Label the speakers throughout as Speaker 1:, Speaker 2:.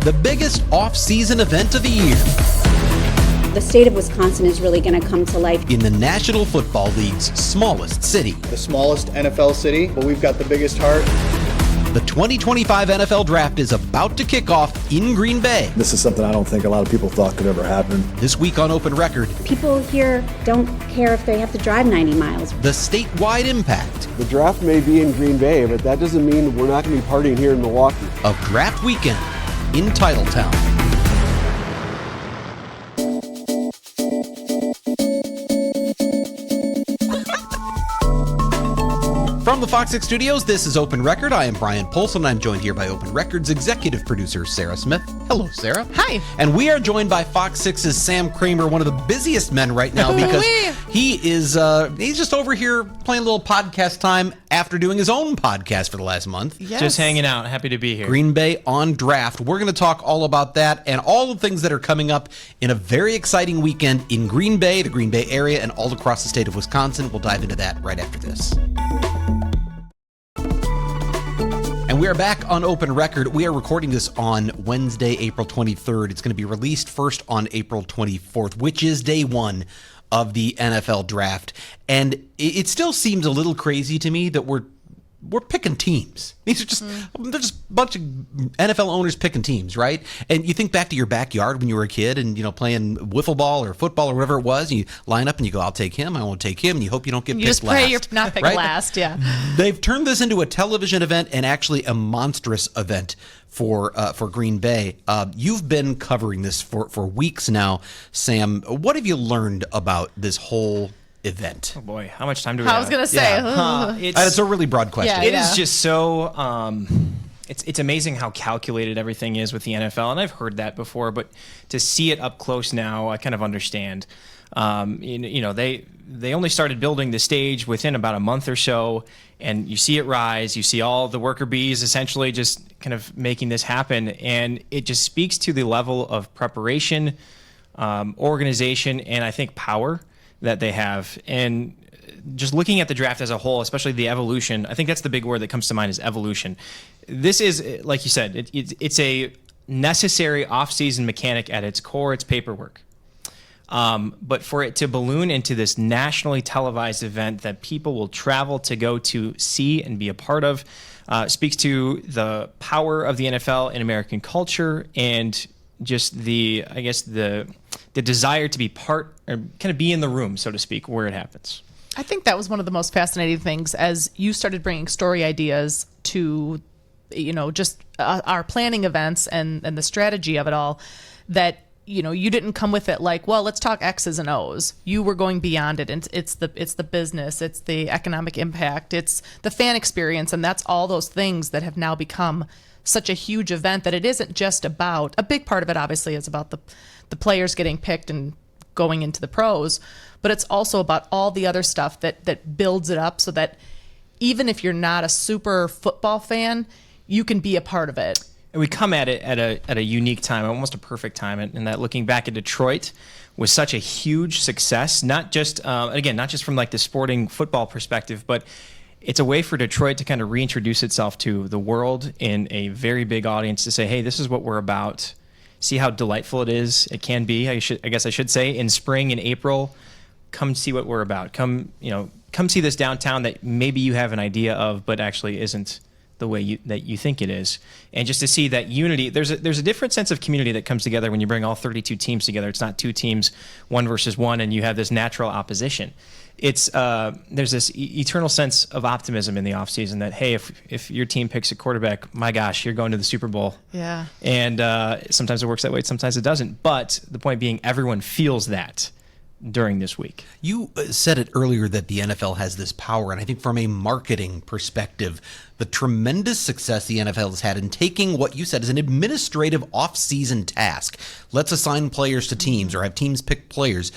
Speaker 1: the biggest off-season event of the year.
Speaker 2: The state of Wisconsin is really going to come to life.
Speaker 1: In the National Football League's smallest city.
Speaker 3: The smallest NFL city, but we've got the biggest heart.
Speaker 1: The 2025 NFL Draft is about to kick off in Green Bay.
Speaker 4: This is something I don't think a lot of people thought could ever happen.
Speaker 1: This week on Open Record,
Speaker 2: People here don't care if they have to drive 90 miles.
Speaker 1: the statewide impact
Speaker 5: The draft may be in Green Bay, but that doesn't mean we're not going to be partying here in Milwaukee.
Speaker 1: of Draft Weekend in Titletown. From the FOX6 Studios, this is Open Record. I am Bryan Polcyn. I'm joined here by Open Record's executive producer, Sarah Smith. Hello, Sarah.
Speaker 6: Hi.
Speaker 1: And we are joined by FOX6's Sam Kraemer, one of the busiest men right now because he is he's just over here playing a little podcast time after doing his own podcast for the last month.
Speaker 6: Yes.
Speaker 7: Just hanging out. Happy to be here.
Speaker 1: Green Bay on Draft. We're going to talk all about that and all the things that are coming up in a very exciting weekend in Green Bay, the Green Bay area, and all across the state of Wisconsin. We'll dive into that right after this. And we are back on Open Record. We are recording this on Wednesday, April 23rd. It's going to be released first on April 24th, which is day one of the NFL Draft. And it still seems a little crazy to me that we're picking teams. These are just they're just a bunch of NFL owners picking teams, right? And you think back to your backyard when you were a kid and, playing wiffle ball or football or whatever it was, and you line up and you go, I'll take him, I won't take him, and you hope you don't get picked last.
Speaker 6: You just pray you're not picked
Speaker 1: right?
Speaker 6: last, yeah.
Speaker 1: They've turned this into a television event and actually a monstrous event for Green Bay. You've been covering this for weeks now, Sam. What have you learned about this whole event?
Speaker 7: Oh boy, how much time do we have?
Speaker 6: I was going to say.
Speaker 7: It's
Speaker 1: a really broad question.
Speaker 6: Yeah.
Speaker 7: It is just so it's amazing how calculated everything is with the NFL, and I've heard that before, but to see it up close now, I kind of understand. They only started building the stage within about a month or so, and you see it rise. You see all the worker bees essentially just kind of making this happen, and it just speaks to the level of preparation, organization, and I think power that they have. And just looking at the draft as a whole, especially the evolution, I think that's the big word that comes to mind is evolution. This is, like you said, it's a necessary off-season mechanic at its core. It's paperwork. But for it to balloon into this nationally televised event that people will travel to go to see and be a part of speaks to the power of the NFL in American culture and just the desire to be part or kind of be in the room, so to speak, where it happens.
Speaker 6: I think that was one of the most fascinating things as you started bringing story ideas to, just our planning events and the strategy of it all, that, you didn't come with it like, well, let's talk X's and O's. You were going beyond it. And it's the business, it's the economic impact, it's the fan experience. And that's all those things that have now become such a huge event that it isn't just about, a big part of it obviously is about the players getting picked and going into the pros, but it's also about all the other stuff that builds it up so that even if you're not a super football fan, you can be a part of it.
Speaker 7: And we come at it at a unique time, almost a perfect time, and that looking back at Detroit was such a huge success, not just from like the sporting football perspective, but it's a way for Detroit to kind of reintroduce itself to the world in a very big audience to say, hey, this is what we're about. See how delightful it is. It can be, I guess I should say, in spring and April, come see what we're about. Come see this downtown that maybe you have an idea of, but actually isn't the way that you think it is. And just to see that unity, there's a different sense of community that comes together when you bring all 32 teams together. It's not two teams, one versus one, and you have this natural opposition. It's there's this eternal sense of optimism in the offseason that, hey, if your team picks a quarterback, my gosh, you're going to the Super Bowl.
Speaker 6: Yeah.
Speaker 7: And sometimes it works that way, sometimes it doesn't. But the point being, everyone feels that during this week.
Speaker 1: You said it earlier that the NFL has this power, and I think from a marketing perspective, the tremendous success the NFL has had in taking what you said is an administrative off-season task. Let's assign players to teams or have teams pick players.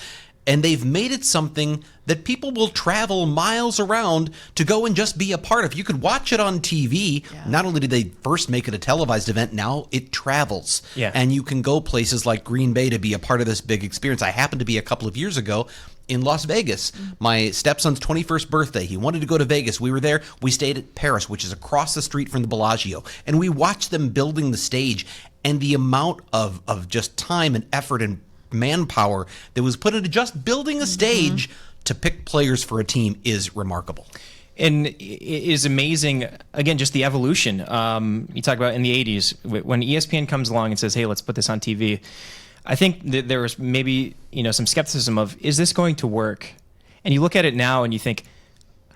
Speaker 1: And they've made it something that people will travel miles around to go and just be a part of. You could watch it on TV. Yeah. Not only did they first make it a televised event, now it travels.
Speaker 7: Yeah.
Speaker 1: And you can go places like Green Bay to be a part of this big experience. I happened to be a couple of years ago in Las Vegas. My stepson's 21st birthday. He wanted to go to Vegas. We were there. We stayed at Paris, which is across the street from the Bellagio. And we watched them building the stage, and the amount of just time and effort and manpower that was put into just building a stage to pick players for a team is remarkable.
Speaker 7: And it is amazing, again, just the evolution. You talk about in the 80s, when ESPN comes along and says, hey, let's put this on TV. I think that there was maybe some skepticism of, is this going to work? And you look at it now and you think,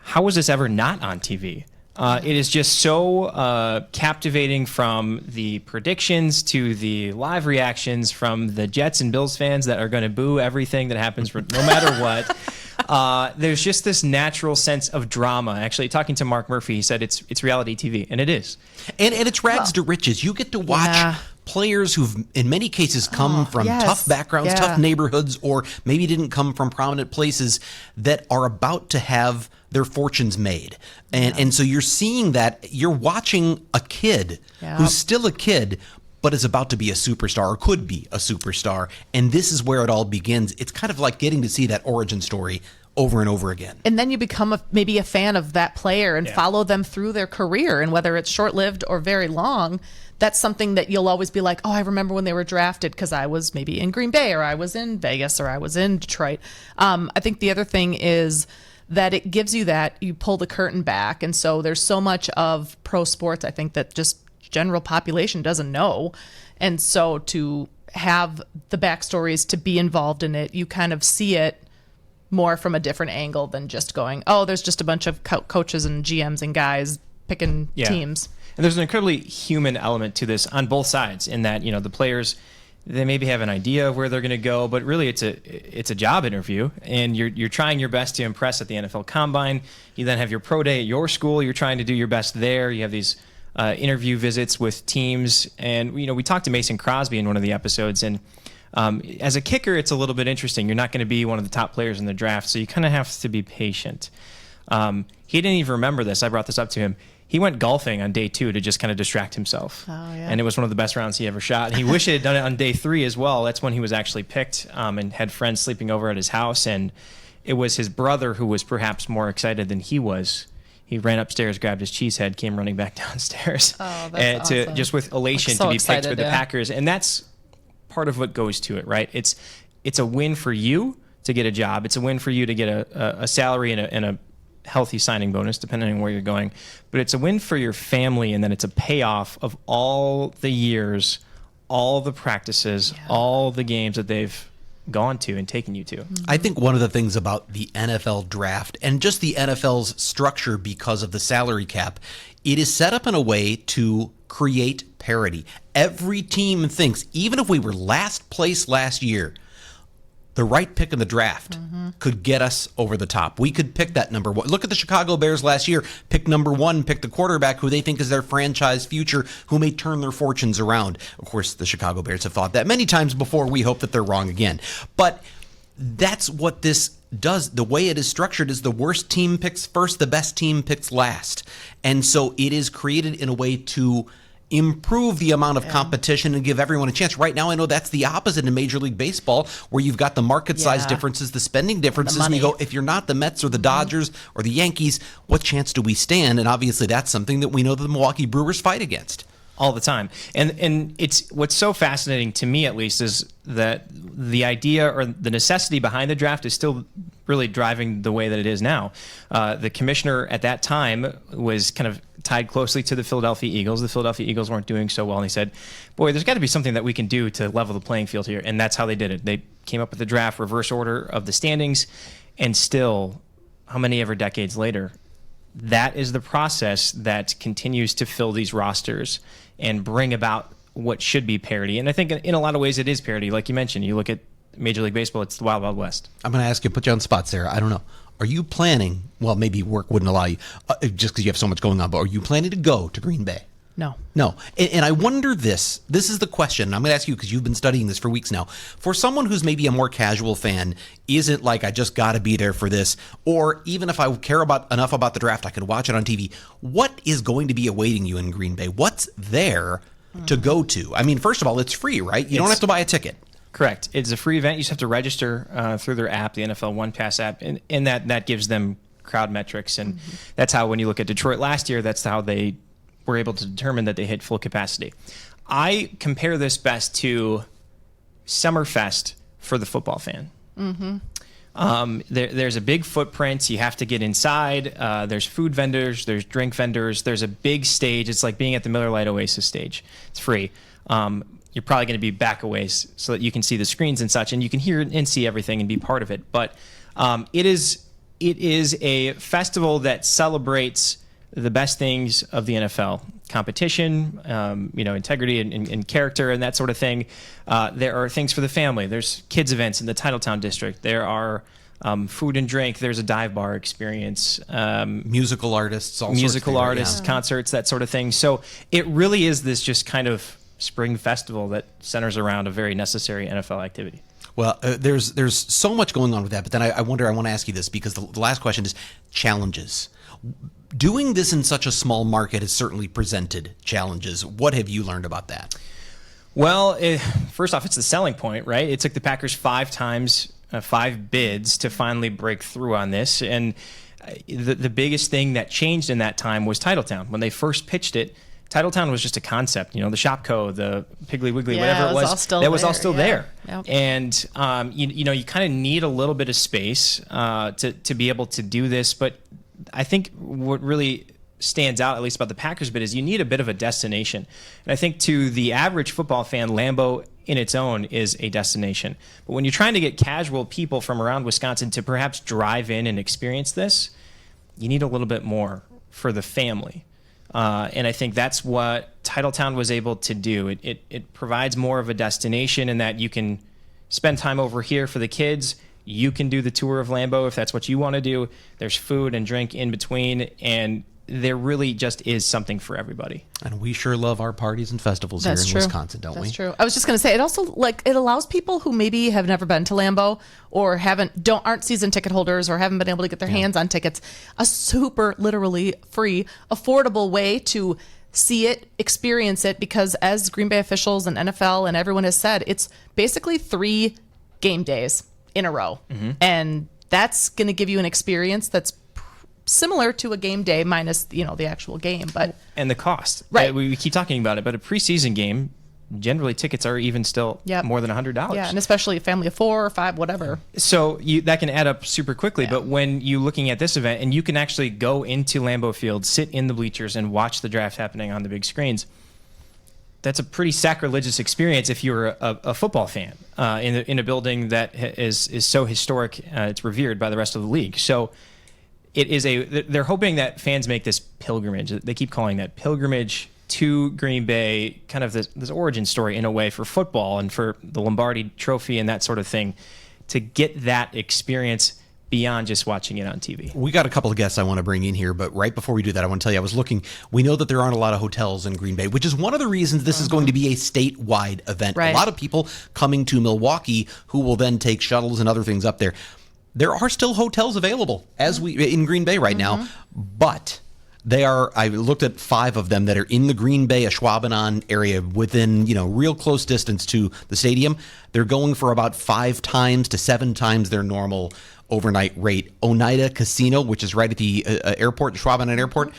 Speaker 7: how was this ever not on TV? It is just so captivating, from the predictions to the live reactions from the Jets and Bills fans that are going to boo everything that happens no matter what. There's just this natural sense of drama. Actually, talking to Mark Murphy, he said it's reality TV, and it is.
Speaker 1: And it's rags to riches. You get to watch players who've, in many cases, come from tough backgrounds, tough neighborhoods, or maybe didn't come from prominent places, that are about to have their fortunes made. And so you're seeing that. You're watching a kid who's still a kid, but is about to be a superstar, or could be a superstar. And this is where it all begins. It's kind of like getting to see that origin story over and over again.
Speaker 6: And then you become maybe a fan of that player and follow them through their career. And whether it's short-lived or very long, that's something that you'll always be like, oh, I remember when they were drafted because I was maybe in Green Bay, or I was in Vegas, or I was in Detroit. I think the other thing is that it gives you that, you pull the curtain back. And so there's so much of pro sports, I think, that just general population doesn't know. And so to have the backstories, to be involved in it, you kind of see it more from a different angle than just going, oh, there's just a bunch of coaches and GMs and guys picking teams.
Speaker 7: And there's an incredibly human element to this on both sides, in that, the players, they maybe have an idea of where they're going to go, but really it's a job interview, and you're trying your best to impress at the NFL Combine. You then have your pro day at your school. You're trying to do your best there. You have these interview visits with teams, and we talked to Mason Crosby in one of the episodes, and as a kicker, it's a little bit interesting. You're not going to be one of the top players in the draft, so you kind of have to be patient. He didn't even remember this. I brought this up to him. He went golfing on day 2 to just kind of distract himself. And it was one of the best rounds he ever shot. And he wished he had done it on day 3 as well. That's when he was actually picked, and had friends sleeping over at his house. And it was his brother who was perhaps more excited than he was. He ran upstairs, grabbed his cheese head, came running back downstairs.
Speaker 6: Oh, that's awesome.
Speaker 7: Just with elation to be picked with the Packers. And that's part of what goes to it, right? It's a win for you to get a job. It's a win for you to get a salary and a healthy signing bonus, depending on where you're going. But it's a win for your family, and then it's a payoff of all the years, all the practices, all the games that they've gone to and taken you to.
Speaker 1: I think one of the things about the NFL draft, and just the NFL's structure because of the salary cap, it is set up in a way to create parity. Every team thinks, even if we were last place last year, the right pick in the draft could get us over the top. We could pick that number 1. Look at the Chicago Bears last year. Pick number 1, pick the quarterback who they think is their franchise future, who may turn their fortunes around. Of course, the Chicago Bears have thought that many times before. We hope that they're wrong again. But that's what this does. The way it is structured is the worst team picks first, the best team picks last. And so it is created in a way to improve the amount of competition and give everyone a chance. Right now, I know that's the opposite in Major League Baseball, where you've got the market size differences, the spending differences, and you go, if you're not the Mets or the Dodgers or the Yankees, what chance do we stand? And obviously that's something that we know that the Milwaukee Brewers fight against
Speaker 7: all the time. And it's what's so fascinating to me, at least, is that the idea or the necessity behind the draft is still really driving the way that it is now. The commissioner at that time was kind of tied closely to the Philadelphia Eagles. The Philadelphia Eagles weren't doing so well, and he said, boy, there's got to be something that we can do to level the playing field here. And that's how they did it. They came up with the draft reverse order of the standings, and still, how many ever decades later, that is the process that continues to fill these rosters and bring about what should be parity. And I think in a lot of ways it is parity. Like you mentioned, you look at Major League Baseball, it's the Wild Wild West.
Speaker 1: I'm going to ask you, put you on the spot, Sarah. I don't know. Are you planning, well, maybe work wouldn't allow you, just because you have so much going on, but are you planning to go to Green Bay?
Speaker 6: No.
Speaker 1: No. And I wonder this is the question, and I'm going to ask you because you've been studying this for weeks now. For someone who's maybe a more casual fan, isn't like, I just got to be there for this, or even if I care enough about the draft, I can watch it on TV. What is going to be awaiting you in Green Bay? What's there to go to? I mean, first of all, it's free, right? You don't have to buy a ticket.
Speaker 7: Correct. It's a free event. You just have to register through their app, the NFL One Pass app, and that gives them crowd metrics. And that's how, when you look at Detroit last year, that's how they were able to determine that they hit full capacity. I compare this best to Summerfest for the football fan. There's a big footprint. You have to get inside. There's food vendors. There's drink vendors. There's a big stage. It's like being at the Miller Lite Oasis stage. It's free. You're probably going to be back a ways so that you can see the screens and such, and you can hear and see everything and be part of it. But it is a festival that celebrates the best things of the NFL: competition, integrity and character and that sort of thing. There are things for the family. There's kids events in the Titletown district. There are food and drink. There's a dive bar experience.
Speaker 1: Musical artists,
Speaker 7: concerts, that sort of thing. So it really is this just kind of spring festival that centers around a very necessary NFL activity.
Speaker 1: Well, there's so much going on with that, but then I want to ask you this, because the last question is challenges. Doing this in such a small market has certainly presented challenges. What have you learned about that?
Speaker 7: Well, first off, it's the selling point, right? It took the Packers 5 bids to finally break through on this. And the biggest thing that changed in that time was Titletown. When they first pitched it, Titletown was just a concept. The Shopco, the Piggly Wiggly, whatever it was, that was all still there.
Speaker 6: Yep.
Speaker 7: And you kind of need a little bit of space to be able to do this. But I think what really stands out, at least about the Packers bid, is you need a bit of a destination. And I think to the average football fan, Lambeau in its own is a destination. But when you're trying to get casual people from around Wisconsin to perhaps drive in and experience this, you need a little bit more for the family. And I think that's what Titletown was able to do. It provides more of a destination in that you can spend time over here for the kids. You can do the tour of Lambeau if that's what you want to do. There's food and drink in between, and there really just is something for everybody.
Speaker 1: And we sure love our parties and festivals here in Wisconsin, don't we?
Speaker 6: That's true. I was just going to say, it also it allows people who maybe have never been to Lambeau or aren't season ticket holders or haven't been able to get their hands on tickets, a super literally free, affordable way to see it, experience it, because as Green Bay officials and NFL and everyone has said, it's basically 3 game days in a row. And that's going to give you an experience that's similar to a game day minus the actual game,
Speaker 7: and the cost.
Speaker 6: Right.
Speaker 7: We keep talking about it, but a preseason game, generally tickets are even still more than $100.
Speaker 6: Yeah, and especially a family of 4 or 5, whatever.
Speaker 7: So that can add up super quickly. But when you're looking at this event, and you can actually go into Lambeau Field, sit in the bleachers, and watch the draft happening on the big screens, that's a pretty sacrilegious experience if you're a football fan in a building that is so historic. It's revered by the rest of the league. So it is they're hoping that fans make this pilgrimage. They keep calling that pilgrimage to Green Bay, kind of this origin story in a way for football and for the Lombardi Trophy and that sort of thing, to get that experience beyond just watching it on TV.
Speaker 1: We got a couple of guests I want to bring in here, but right before we do that, I want to tell you, I was looking, we know that there aren't a lot of hotels in Green Bay, which is one of the reasons this is going to be a statewide event.
Speaker 6: Right.
Speaker 1: A lot of people coming to Milwaukee who will then take shuttles and other things up there. There are still hotels available in Green Bay right now, but I looked at 5 of them that are in the Green Bay, Ashwaubenon area within, real close distance to the stadium. They're going for about 5 times to 7 times their normal overnight rate. Oneida Casino, which is right at the airport, Ashwaubenon Airport,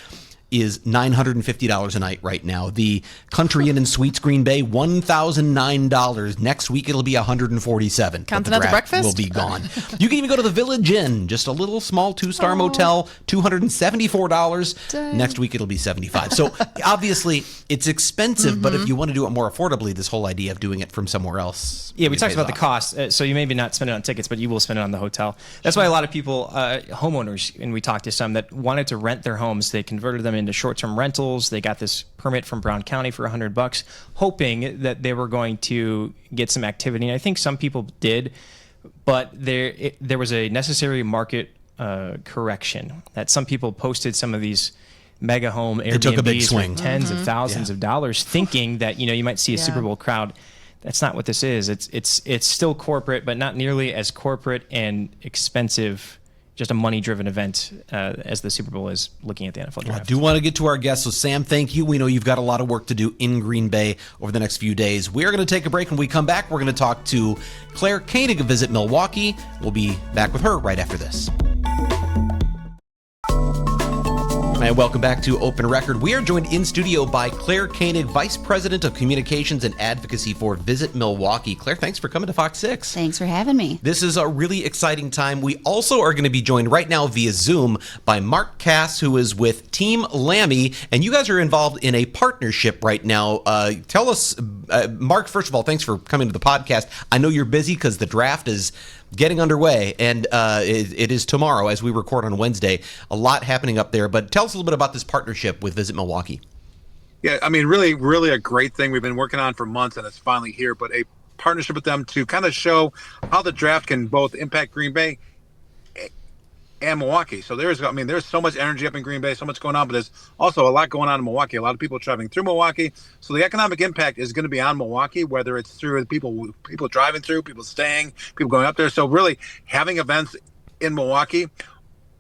Speaker 1: is $950 a night right now. The Country Inn and Suites Green Bay, $1,009. Next week it'll be $147.
Speaker 6: Continental breakfast
Speaker 1: will be gone. You can even go to the Village Inn, just a little small 2-star motel, $274.
Speaker 6: Dang.
Speaker 1: Next week it'll be $75. So obviously it's expensive, but if you want to do it more affordably, this whole idea of doing it from somewhere else.
Speaker 7: Yeah, we talked about the cost. So you maybe not spend it on tickets, but you will spend it on the hotel. That's why a lot of people, homeowners, and we talked to some that wanted to rent their homes, they converted them into short-term rentals. They got this permit from Brown County for $100, hoping that they were going to get some activity. And I think some people did, but there was a necessary market correction that some people posted some of these mega home Airbnbs
Speaker 1: took a big swing.
Speaker 7: for tens of thousands of dollars, thinking that you might see a Super Bowl crowd. That's not what this is. It's still corporate, but not nearly as corporate and expensive just a money-driven event as the Super Bowl is looking at the NFL draft.
Speaker 1: I do want to get to our guests. So, Sam, thank you. We know you've got a lot of work to do in Green Bay over the next few days. We are going to take a break. When we come back, we're going to talk to Claire Koenig of Visit Milwaukee. We'll be back with her right after this. And welcome back to Open Record. We are joined in studio by Claire Koenig, Vice President of Communications and Advocacy for Visit Milwaukee. Claire, thanks for coming to Fox 6.
Speaker 2: Thanks for having me.
Speaker 1: This is a really exciting time. We also are going to be joined right now via Zoom by Mark Cass, who is with Team Lammy, and you guys are involved in a partnership right now. Tell us, Mark, first of all, thanks for coming to the podcast. I know you're busy because the draft is getting underway, and it is tomorrow as we record on Wednesday. A lot happening up there, but tell us a little bit about this partnership with Visit Milwaukee.
Speaker 8: Yeah, I mean, really, really a great thing we've been working on for months, and it's finally here. But a partnership with them to kind of show how the draft can both impact Green Bay and Milwaukee. So there's so much energy up in Green Bay, so much going on, but there's also a lot going on in Milwaukee. A lot of people traveling through Milwaukee. So the economic impact is going to be on Milwaukee, whether it's through people driving through, people staying, people going up there. So really having events in Milwaukee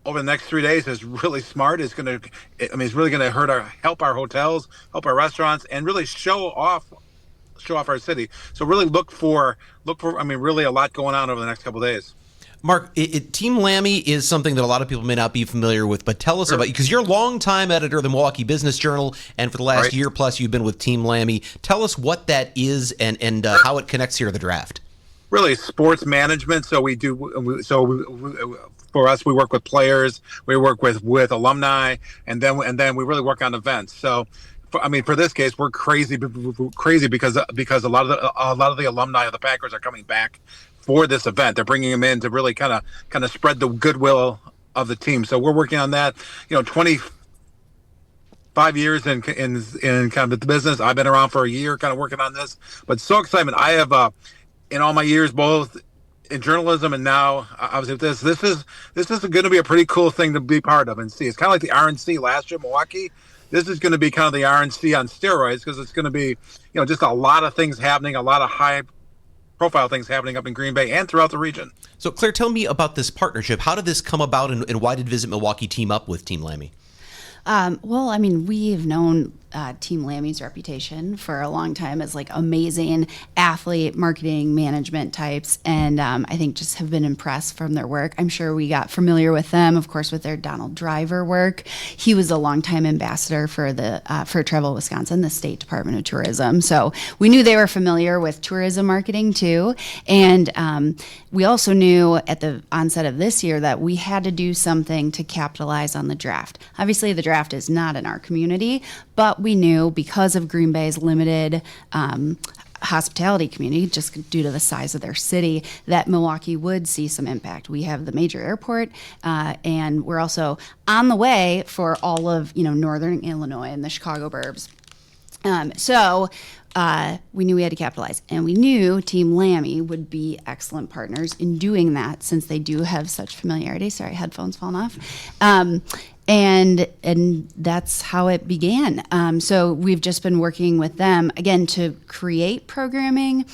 Speaker 8: over the next 3 days is really smart. It's really going to help our hotels, help our restaurants, and really show off our city. So really look for really a lot going on over the next couple of days.
Speaker 1: Mark, Team Lammy is something that a lot of people may not be familiar with, but tell us about, because you're a longtime editor of the Milwaukee Business Journal, and for the last year plus you've been with Team Lammy. Tell us what that is and how it connects here to the draft.
Speaker 8: Really, sports management. So for us, we work with players, we work with alumni, and then we really work on events. So, for this case, we're crazy because a lot of the alumni of the Packers are coming back for this event. They're bringing them in to really kind of spread the goodwill of the team. So we're working on that. 25 years in kind of the business. I've been around for a year, kind of working on this. But so excitement. I have in all my years, both in journalism and now obviously this is going to be a pretty cool thing to be part of and see. It's kind of like the RNC last year in Milwaukee. This is going to be kind of the RNC on steroids, because it's going to be just a lot of things happening, a lot of high profile things happening up in Green Bay and throughout the region.
Speaker 1: So, Claire, tell me about this partnership. How did this come about, and why did Visit Milwaukee team up with Team Lammy?
Speaker 2: We've known Team Lammy's reputation for a long time as amazing athlete, marketing, management types, and I think just have been impressed from their work. I'm sure we got familiar with them, of course, with their Donald Driver work. He was a longtime ambassador for for Travel Wisconsin, the State Department of Tourism. So we knew they were familiar with tourism marketing too, and we also knew at the onset of this year that we had to do something to capitalize on the draft. Obviously, the draft is not in our community, but we knew because of Green Bay's limited hospitality community, just due to the size of their city, that Milwaukee would see some impact. We have the major airport, and we're also on the way for all of northern Illinois and the Chicago burbs. So we knew we had to capitalize, and we knew Team Lammy would be excellent partners in doing that, since they do have such familiarity. Sorry, headphones falling off. And that's how it began. So we've just been working with them, again, to create programming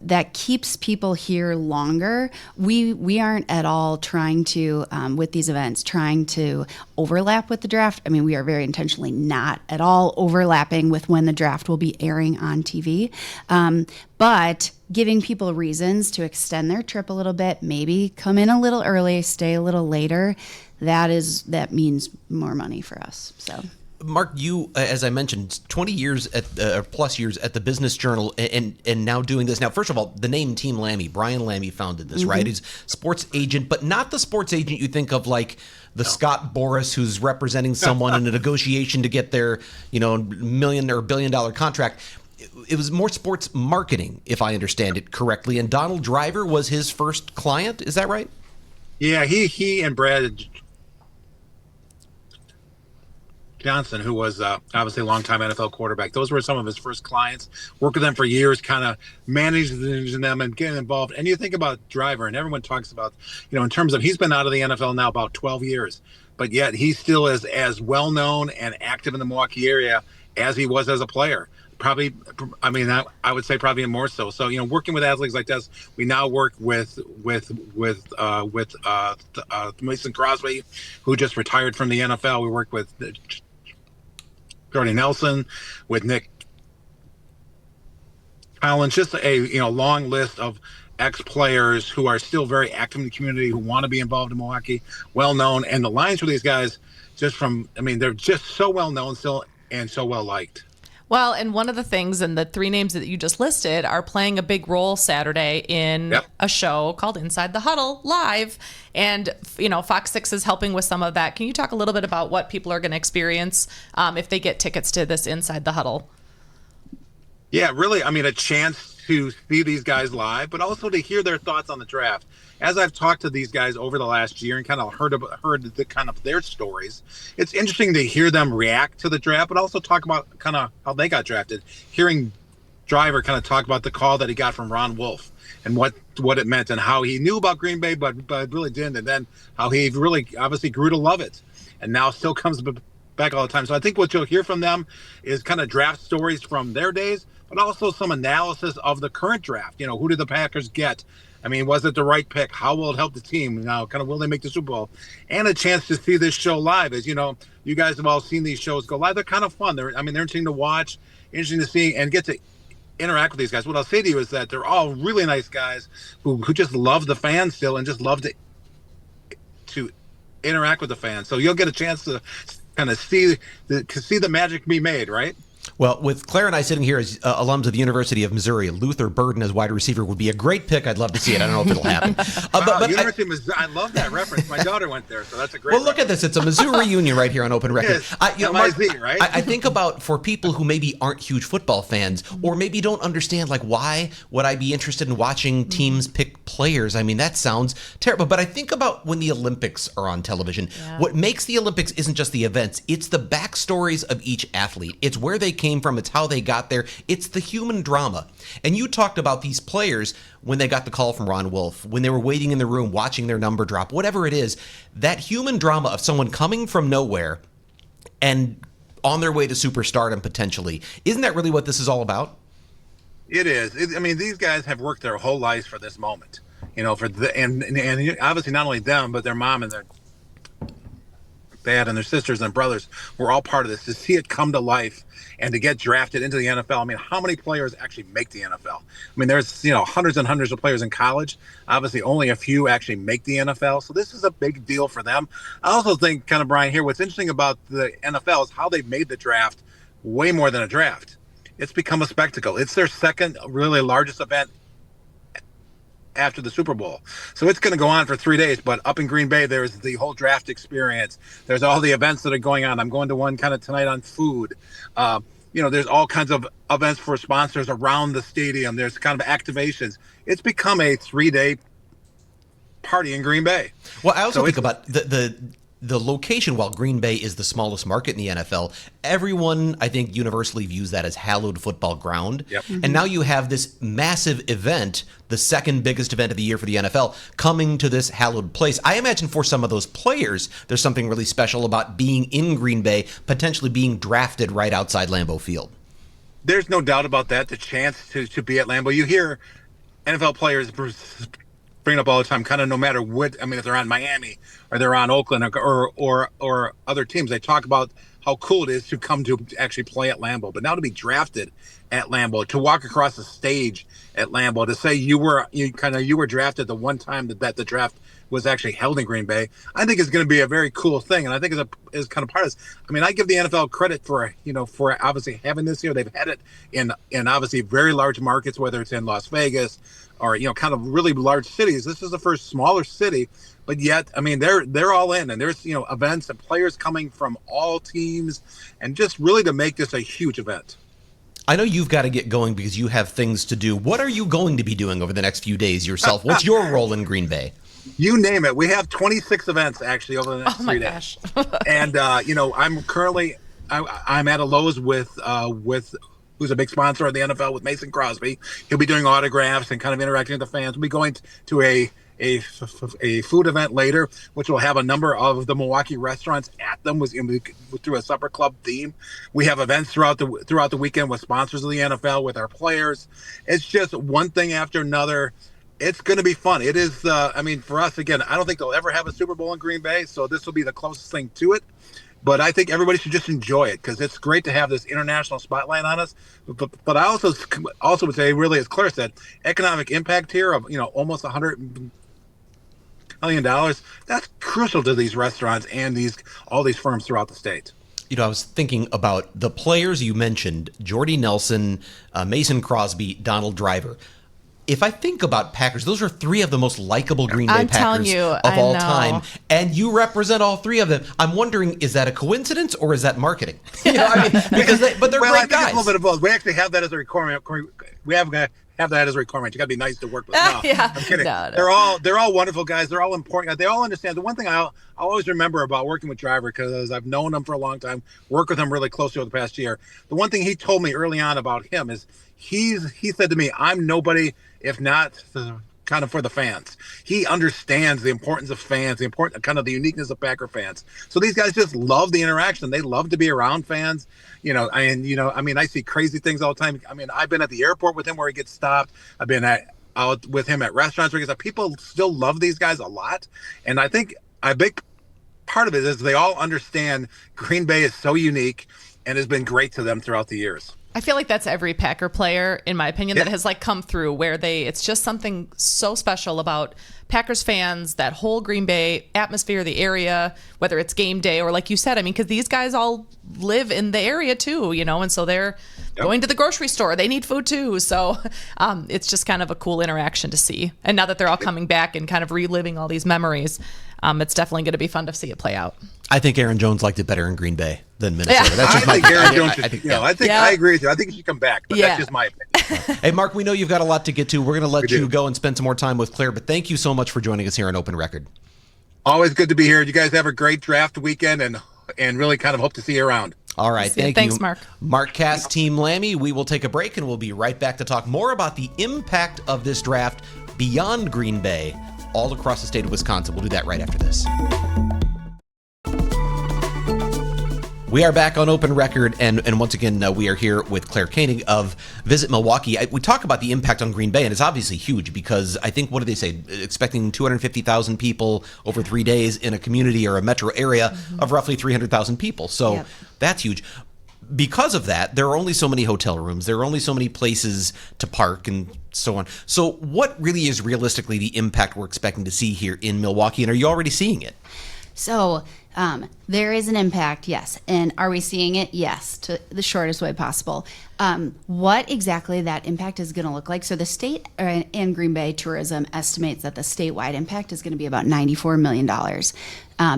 Speaker 2: that keeps people here longer. We aren't at all trying to, with these events, trying to overlap with the draft. We are very intentionally not at all overlapping with when the draft will be airing on TV. But giving people reasons to extend their trip a little bit, maybe come in a little early, stay a little later, that means more money for us. So,
Speaker 1: Mark, you, as I mentioned, 20 years plus years at the Business Journal, and now doing this. Now, first of all, the name Team Lammy, Bryan Lammy founded this, right? He's sports agent, but not the sports agent you think of like the Scott Boras who's representing someone in a negotiation to get their, million or $1 billion contract. It was more sports marketing, if I understand it correctly. And Donald Driver was his first client. Is that right?
Speaker 8: Yeah, he and Brad Johnson, who was obviously a longtime NFL quarterback. Those were some of his first clients. Worked with them for years, kind of managing them and getting involved. And you think about Driver, and everyone talks about, in terms of, he's been out of the NFL now about 12 years, but yet he still is as well known and active in the Milwaukee area as he was as a player. Probably, I mean, I would say probably more so. So, working with athletes like this, we now work with Mason Crosby, who just retired from the NFL. We work with Jordy Nelson, with Nick Collins, just a long list of ex-players who are still very active in the community, who want to be involved in Milwaukee, well known. And the lines for these guys, they're just so well known still and so well liked.
Speaker 6: Well, and one of the things, and the three names that you just listed are playing a big role Saturday in a show called Inside the Huddle Live. And, Fox 6 is helping with some of that. Can you talk a little bit about what people are going to experience if they get tickets to this Inside the Huddle?
Speaker 8: Yeah, really, a chance to see these guys live, but also to hear their thoughts on the draft. As I've talked to these guys over the last year and kind of heard the kind of their stories, it's interesting to hear them react to the draft, but also talk about kind of how they got drafted. Hearing Driver kind of talk about the call that he got from Ron Wolf and what it meant and how he knew about Green Bay, but really didn't, and then how he really obviously grew to love it, and now still comes back all the time. So I think what you'll hear from them is kind of draft stories from their days, but also some analysis of the current draft. Who did the Packers get? Was it the right pick? How will it help the team? Now, kind of will they make the Super Bowl? And a chance to see this show live. As you know, you guys have all seen these shows go live. They're kind of fun. They're interesting to watch, interesting to see, and get to interact with these guys. What I'll say to you is that they're all really nice guys who just love the fans still and just love to interact with the fans. So you'll get a chance to kind of see the magic be made, right?
Speaker 1: Well, with Claire and I sitting here as alums of the University of Missouri, Luther Burden as wide receiver would be a great pick. I'd love to see it. I don't know if it'll happen.
Speaker 8: But University of Missouri, I love that reference. My daughter went there, so that's a great
Speaker 1: Well, look at this. It's a Mizzou reunion right here on Open Record.
Speaker 8: Mark, right?
Speaker 1: I think about for people who maybe aren't huge football fans or maybe don't understand, why would I be interested in watching teams pick players? That sounds terrible. But I think about when the Olympics are on television. Yeah. What makes the Olympics isn't just the events. It's the backstories of each athlete. It's where they came from. It's how they got there. It's the human drama. And you talked about these players when they got the call from Ron Wolf, when they were waiting in the room, watching their number drop, whatever it is, that human drama of someone coming from nowhere and on their way to superstardom potentially. Isn't that really what this is all about?
Speaker 8: It is. These guys have worked their whole lives for this moment, and obviously not only them, but their mom and their dad and their sisters and brothers were all part of this. To see it come to life and to get drafted into the NFL. How many players actually make the NFL? There's, hundreds and hundreds of players in college. Obviously, only a few actually make the NFL. So this is a big deal for them. I also think, kind of, Brian, here, what's interesting about the NFL is how they've made the draft way more than a draft. It's become a spectacle. It's their second really largest event after the Super Bowl. So it's going to go on for 3 days, but up in Green Bay, there's the whole draft experience. There's all the events that are going on. I'm going to one kind of tonight on food. There's all kinds of events for sponsors around the stadium. There's kind of activations. It's become a 3-day party in Green Bay.
Speaker 1: Well, I also think about the location. While Green Bay is the smallest market in the NFL, everyone, I think, universally views that as hallowed football ground.
Speaker 8: Yep. Mm-hmm.
Speaker 1: And now you have this massive event, the second biggest event of the year for the NFL, coming to this hallowed place. I imagine for some of those players, there's something really special about being in Green Bay, potentially being drafted right outside Lambeau Field.
Speaker 8: There's no doubt about that. The chance to be at Lambeau. You hear NFL players bring up all the time, kind of no matter what. If they're on Miami or they're on Oakland or other teams, they talk about how cool it is to come to actually play at Lambeau. But now to be drafted at Lambeau, to walk across the stage at Lambeau, to say you were drafted the one time that the draft was actually held in Green Bay, I think is going to be a very cool thing. And I think is kind of part of this. I give the NFL credit for obviously having this here. They've had it in obviously very large markets, whether it's in Las Vegas or kind of really large cities. This is the first smaller city, but yet they're all in, and there's events and players coming from all teams, and just really to make this a huge event.
Speaker 1: I know you've got to get going because you have things to do. What are you going to be doing over the next few days yourself? What's your role in Green Bay?
Speaker 8: You name it. We have 26 events actually over the next 3 days. And I'm currently I'm at a Lowe's with who's a big sponsor of the NFL, with Mason Crosby. He'll be doing autographs and kind of interacting with the fans. We'll be going to a a food event later, which will have a number of the Milwaukee restaurants at them through a supper club theme. We have events throughout the weekend with sponsors of the NFL, with our players. It's just one thing after another. It's going to be fun. It is. For us, again, I don't think they'll ever have a Super Bowl in Green Bay, so this will be the closest thing to it. But I think everybody should just enjoy it because it's great to have this international spotlight on us. But I also would say, really, as Claire said, economic impact here of almost $100 million. That's crucial to these restaurants and all these firms throughout the state.
Speaker 1: I was thinking about the players you mentioned: Jordy Nelson, Mason Crosby, Donald Driver. If I think about Packers, those are three of the most likable Green Bay Packers of all time, and you represent all three of them. I'm wondering, is that a coincidence or is that marketing? Because they're great
Speaker 8: I think
Speaker 1: guys.
Speaker 8: It's a little bit of both. We actually have that as a requirement. We have that as a requirement. You got to be nice to work with. No,
Speaker 6: Yeah.
Speaker 8: I'm kidding.
Speaker 6: No.
Speaker 8: They're all wonderful guys. They're all important guys. They all understand. The one thing I'll always remember about working with Driver, because I've known him for a long time, worked with him really closely over the past year. The one thing he told me early on about him is he said to me, "I'm nobody if not kind of for the fans." He understands the importance of fans, the uniqueness of Packer fans. So these guys just love the interaction. They love to be around fans. I see crazy things all the time. I've been at the airport with him where he gets stopped. I've been out with him at restaurants where he gets stopped. People still love these guys a lot. And I think a big part of it is they all understand Green Bay is so unique and has been great to them throughout the years.
Speaker 6: I feel like that's every Packer player, in my opinion, that has come through where it's just something so special about Packers fans, that whole Green Bay atmosphere, the area, whether it's game day or like you said, because these guys all live in the area too, and so they're going to the grocery store. They need food too. So it's just kind of a cool interaction to see. And now that they're all coming back and kind of reliving all these memories, it's definitely going to be fun to see it play out.
Speaker 1: I think Aaron Jones liked it better in Green Bay than Minnesota.
Speaker 6: Yeah.
Speaker 1: That's just
Speaker 8: I think Aaron Jones
Speaker 1: opinion.
Speaker 8: I agree with you. I think he should come back, but that's just my opinion.
Speaker 1: Hey, Mark, we know you've got a lot to get to. We're going to let you go and spend some more time with Claire, but thank you so much for joining us here on Open Record.
Speaker 8: Always good to be here. You guys have a great draft weekend and really kind of hope to see you around.
Speaker 1: All right. Thank you.
Speaker 6: Thanks, Mark.
Speaker 1: Mark Cass, Team Lammy. We will take a break and we'll be right back to talk more about the impact of this draft beyond Green Bay all across the state of Wisconsin. We'll do that right after this. We are back on Open Record, and once again, we are here with Claire Koenig of Visit Milwaukee. We talk about the impact on Green Bay, and it's obviously huge because I think, what do they say, expecting 250,000 people over 3 days in a community or a metro area of roughly 300,000 people. So that's huge. Because of that, there are only so many hotel rooms. There are only so many places to park and so on. So what really is realistically the impact we're expecting to see here in Milwaukee, and are you already seeing it?
Speaker 2: So there is an impact, yes. And are we seeing it? Yes, to the shortest way possible. What exactly that impact is going to look like? So the state and Green Bay Tourism estimates that the statewide impact is going to be about $94 million.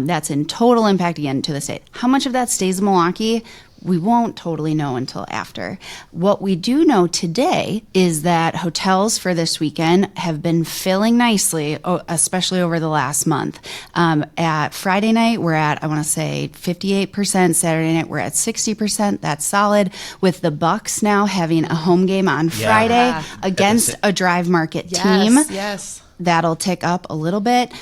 Speaker 2: That's in total impact, again, to the state. How much of that stays in Milwaukee? We won't totally know until after. What we do know today is that hotels for this weekend have been filling nicely, especially over the last month. At Friday night, we're at, I want to say, 58%. Saturday night, we're at 60%. That's solid. With the Bucks now having a home game on Friday against a Drive Market team.
Speaker 6: Yes.
Speaker 2: That'll tick up a little bit.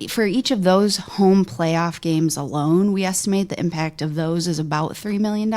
Speaker 2: For each of those home playoff games alone, we estimate the impact of those is about $3 million.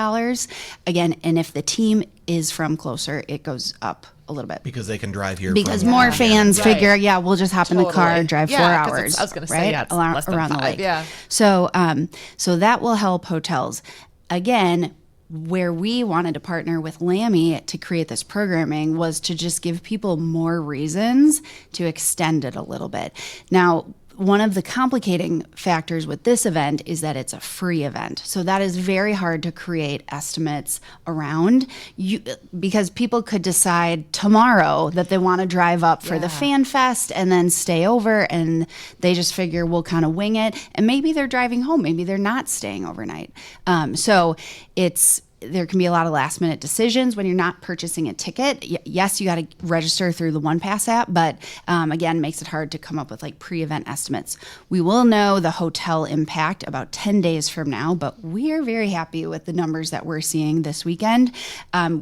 Speaker 2: Again, and if the team is from closer, it goes up a little bit.
Speaker 1: Because they can drive here.
Speaker 2: Because more fans figure, we'll just hop in the car and drive 4 hours.
Speaker 6: I was going to say, it's less than
Speaker 2: around
Speaker 6: 5,
Speaker 2: the lake.
Speaker 6: Yeah.
Speaker 2: So that will help hotels. Again, where we wanted to partner with Lammy to create this programming was to just give people more reasons to extend it a little bit. Now, one of the complicating factors with this event is that it's a free event. So that is very hard to create estimates around because people could decide tomorrow that they want to drive up for the Fan Fest and then stay over, and they just figure we'll kind of wing it. And maybe they're driving home. Maybe they're not staying overnight. So it's there can be a lot of last minute decisions when you're not purchasing a ticket. Yes, you got to register through the OnePass app, but again, makes it hard to come up with like pre-event estimates. We will know the hotel impact about 10 days from now, but we are very happy with the numbers that we're seeing this weekend.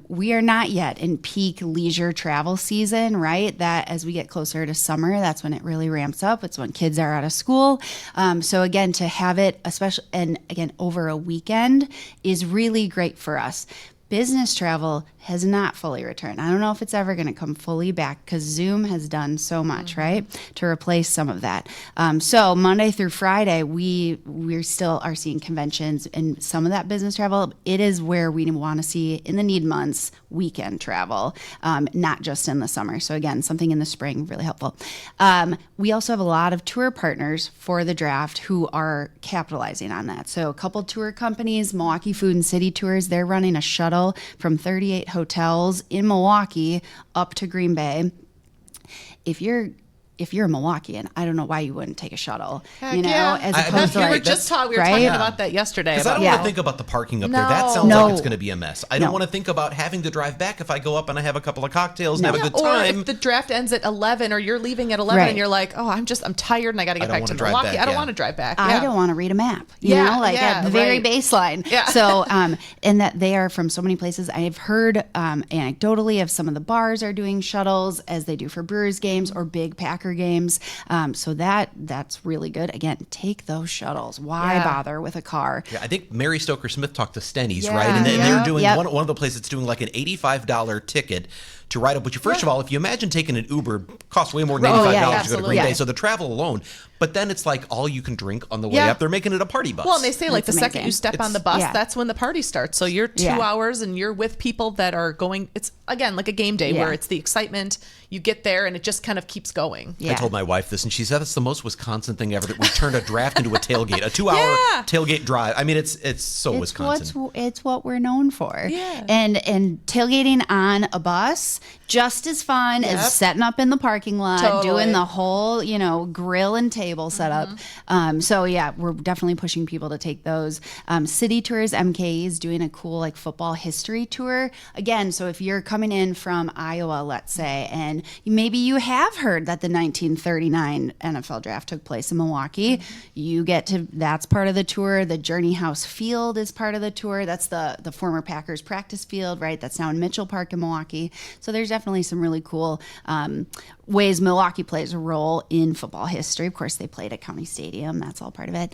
Speaker 2: We are not yet in peak leisure travel season, right? That as we get closer to summer, that's when it really ramps up. It's when kids are out of school. So again, to have it, especially, and again, over a weekend is really great for us. Business travel has not fully returned. I don't know if it's ever going to come fully back because Zoom has done so much, right, to replace some of that. So Monday through Friday, we still are seeing conventions and some of that business travel. It is where we want to see in the need months weekend travel, not just in the summer. So again, something in the spring, really helpful. We also have a lot of tour partners for the draft who are capitalizing on that. So a couple tour companies, Milwaukee Food and City Tours, they're running a shuttle from 38 hotels in Milwaukee up to Green Bay. If you're a Milwaukeean, I don't know why you wouldn't take a shuttle.
Speaker 6: Heck
Speaker 2: you know,
Speaker 6: yeah.
Speaker 2: as opposed to
Speaker 6: we were
Speaker 2: like,
Speaker 6: just talking about that yesterday.
Speaker 1: Because I don't want to think about the parking up there.
Speaker 6: No.
Speaker 1: That sounds
Speaker 2: No.
Speaker 1: like it's going to be a mess. I don't want to think about having to drive back if I go up and I have a couple of cocktails and have a good
Speaker 6: Or
Speaker 1: time.
Speaker 6: if the draft ends at 11 or you're leaving at 11
Speaker 2: Right.
Speaker 6: and you're like, oh, I'm tired and I got to get back to
Speaker 1: wanna drive
Speaker 6: Milwaukee.
Speaker 1: back,
Speaker 6: I don't
Speaker 1: yeah.
Speaker 6: want to drive back.
Speaker 2: I don't want to read a map, you know, like at the very baseline.
Speaker 6: Yeah.
Speaker 2: So, and that they are from so many places. I've heard anecdotally of some of the bars are doing shuttles as they do for Brewers games or big Packer games. So that's really good. Again, take those shuttles. Why bother with a car?
Speaker 1: Yeah, I think Mary Stoker Smith talked to Stenny's,
Speaker 6: Yeah.
Speaker 1: right? And they're doing
Speaker 2: Yep.
Speaker 1: one of the places that's doing like an $85 ticket to ride up. Which, first of all, if you imagine taking an Uber, costs way more than $85 to go to
Speaker 6: absolutely.
Speaker 1: Green Bay.
Speaker 2: Yeah.
Speaker 1: So the travel alone. But then it's like all you can drink on the way
Speaker 6: Yeah.
Speaker 1: up. They're making it a party bus.
Speaker 6: Well, and they say like
Speaker 2: That's
Speaker 6: the second
Speaker 2: amazing.
Speaker 6: you step on the
Speaker 1: It's-
Speaker 6: bus,
Speaker 2: Yeah.
Speaker 6: that's when the party starts. So you're 2
Speaker 2: Yeah.
Speaker 6: hours and you're with people that are going. It's again like a game day
Speaker 2: Yeah.
Speaker 6: where it's the excitement. You get there and it just kind of keeps going.
Speaker 2: Yeah.
Speaker 1: I told my wife this, and she said it's the most Wisconsin thing ever. That we turned a draft into a tailgate, a 2-hour
Speaker 6: Yeah.
Speaker 1: tailgate drive. I mean, it's so Wisconsin.
Speaker 2: It's what we're known for.
Speaker 6: Yeah.
Speaker 2: And tailgating on a bus just as fun as setting up in the parking lot,
Speaker 6: Totally.
Speaker 2: doing the whole, grill and table setup. So yeah, we're definitely pushing people to take those. City Tours MKE is doing a cool like football history tour. Again, so if you're coming in from Iowa, let's say, and maybe you have heard that the 1939 NFL draft took place in Milwaukee, you get to, that's part of the tour. The Journey House Field is part of the tour. That's the former Packers practice field, right? That's now in Mitchell Park in Milwaukee. So there's definitely some really cool ways Milwaukee plays a role in football history. Of course, they played at County Stadium. That's all part of it.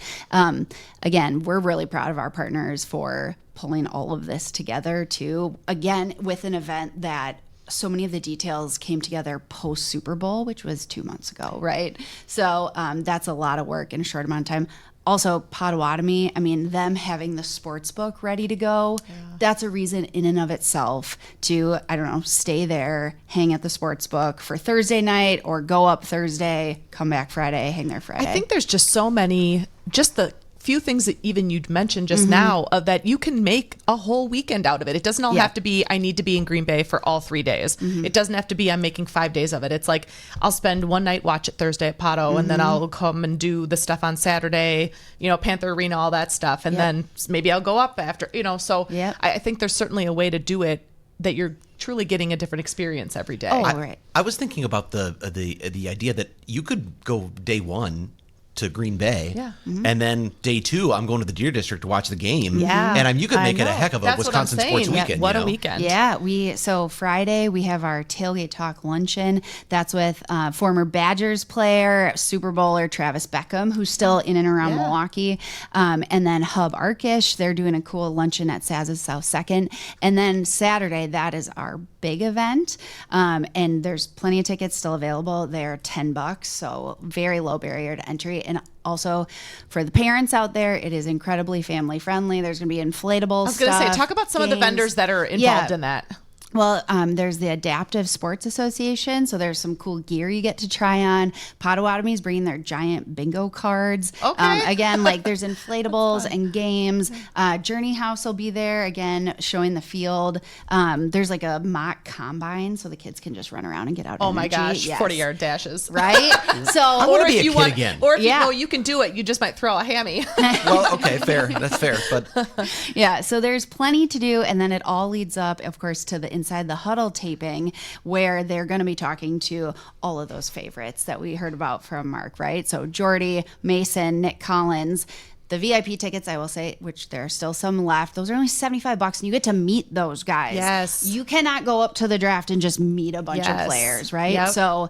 Speaker 2: Again, we're really proud of our partners for pulling all of this together too. Again, with an event that so many of the details came together post Super Bowl, which was 2 months ago, right? So that's a lot of work in a short amount of time. Also, Potawatomi, I mean, them having the sports book ready to go, that's a reason in and of itself to, I don't know, stay there, hang at the sports book for Thursday night or go up Thursday, come back Friday, hang there Friday.
Speaker 6: I think there's just so many, just the few things that even you'd mentioned just now that you can make a whole weekend out of it. It doesn't all have to be, I need to be in Green Bay for all 3 days. It doesn't have to be, I'm making 5 days of it. It's like, I'll spend one night, watch it Thursday at Pato, and then I'll come and do the stuff on Saturday, Panther Arena, all that stuff. And then maybe I'll go up after, so I think there's certainly a way to do it that you're truly getting a different experience every day.
Speaker 2: Oh, right.
Speaker 1: I was thinking about the idea that you could go day one to Green Bay, and then day two, I'm going to the Deer District to watch the game.
Speaker 2: Yeah.
Speaker 1: And you could
Speaker 6: I
Speaker 1: make it a
Speaker 6: know.
Speaker 1: heck of a
Speaker 6: That's what I'm
Speaker 1: Wisconsin
Speaker 6: saying.
Speaker 1: sports
Speaker 6: Yeah,
Speaker 1: weekend.
Speaker 6: what
Speaker 1: you
Speaker 6: a
Speaker 1: know?
Speaker 6: weekend.
Speaker 2: Yeah, so Friday we have our Tailgate Talk luncheon. That's with former Badgers player, Super Bowler Travis Beckham, who's still in and around Milwaukee. And then Hub Arkish, they're doing a cool luncheon at Saz's South 2nd. And then Saturday, that is our big event. And there's plenty of tickets still available. They're $10, so very low barrier to entry. And also for the parents out there, it is incredibly family friendly. There's going to be inflatable
Speaker 6: I was going to say,
Speaker 2: stuff,
Speaker 6: talk about some of the
Speaker 2: games.
Speaker 6: vendors that are involved in that.
Speaker 2: Well, there's the Adaptive Sports Association, so there's some cool gear you get to try on. Potawatomi's bringing their giant bingo cards.
Speaker 6: Okay.
Speaker 2: Again, like there's inflatables and games. Journey House will be there, again, showing the field. There's like a mock combine, so the kids can just run around and get out
Speaker 6: Oh my
Speaker 2: energy.
Speaker 6: gosh,
Speaker 2: Yes.
Speaker 6: 40-yard dashes.
Speaker 2: Right? So,
Speaker 1: I want to be a kid again.
Speaker 6: Or if you
Speaker 2: Yeah.
Speaker 6: know you can do it, you just might throw a hammy.
Speaker 1: Well, okay, fair. That's fair. But
Speaker 2: yeah, so there's plenty to do, and then it all leads up, of course, to the Inside the Huddle taping, where they're going to be talking to all of those favorites that we heard about from Mark, right? So Jordy, Mason, Nick Collins. The VIP tickets, I will say, which there are still some left, those are only $75, and you get to meet those guys.
Speaker 6: Yes.
Speaker 2: You cannot go up to the draft and just meet a bunch of
Speaker 6: Yes.
Speaker 2: players, right?
Speaker 6: Yep.
Speaker 2: So